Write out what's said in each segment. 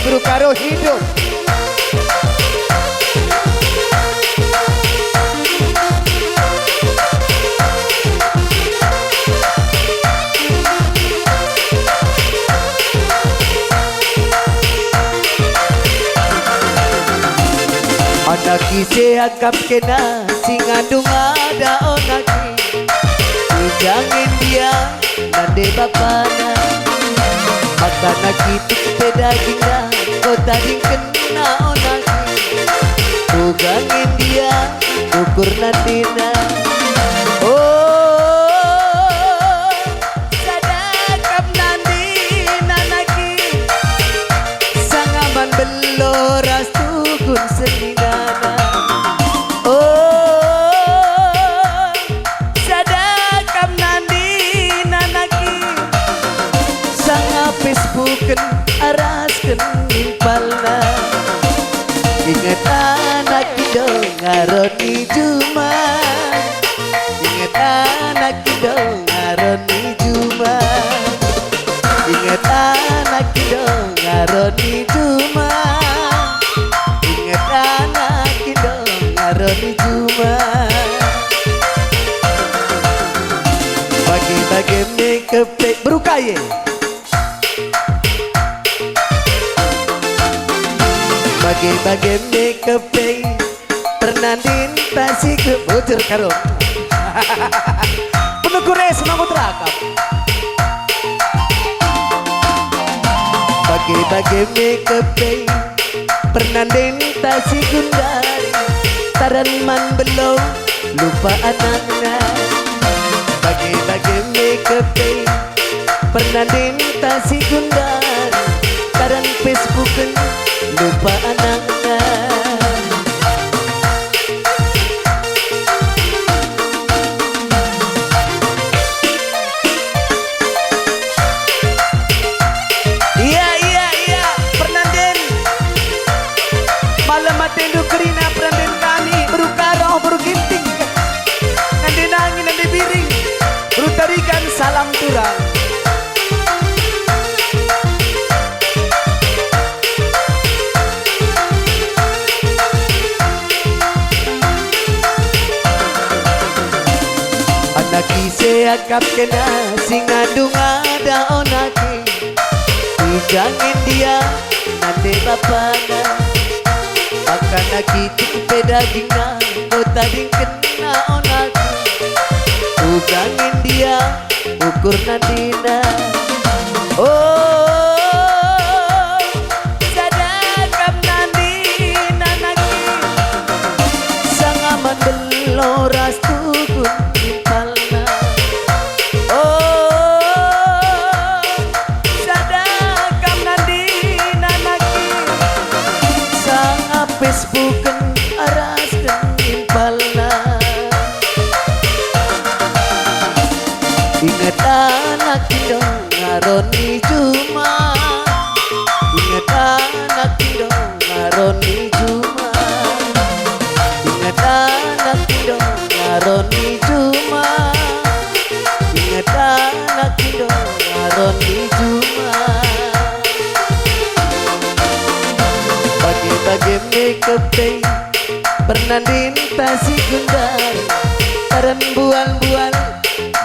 Bro Karo hidup. Anak isi akap kena singandung ada onaki ijangin dia nande bapana maka nakitu sepeda gina kota kena onaki ugangin dia ukur nandina oh sadakap nandi nanaki sangaman beloras tukun sendiri Facebooken arasken impalna inget anak dong ngaroni juma inget anak dong ngaroni juma inget anak dong ngaroni juma inget anak dong ngaroni juma bagi-bagi make berukaye bagi-bagi make pernandin tasik bocor karo penuh kure semangat rakap bagi-bagi make pernandin tasik gundari taran man belum lupa anaknya bagi-bagi make pernandin tasik gundari taran Facebooken lupa anaknya iya Fernanden malam matendu kerina Fernanden kami berukaro beruginting nande nangin nande biring berutarikan salam turang Naki seakap kena singandung ada onaki ijangin dia nande bapana maka naki tukupe dagingna kota kena onaki ugangin dia ukur nandina oh sadakap nandina naki sangaman beloras tukun Facebooken arasken impalna inget anak dong ngaroni juma inget anak dong ngaroni juma inget anak dong ngaroni juma inget anak dong ngaroni juma bagi make pernandin tasik gundari taran bual-bual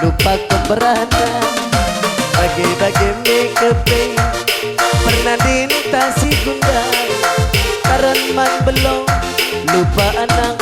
lupa keberatan bagi-bagi make pernandin tasik gundari taran man belum lupa anak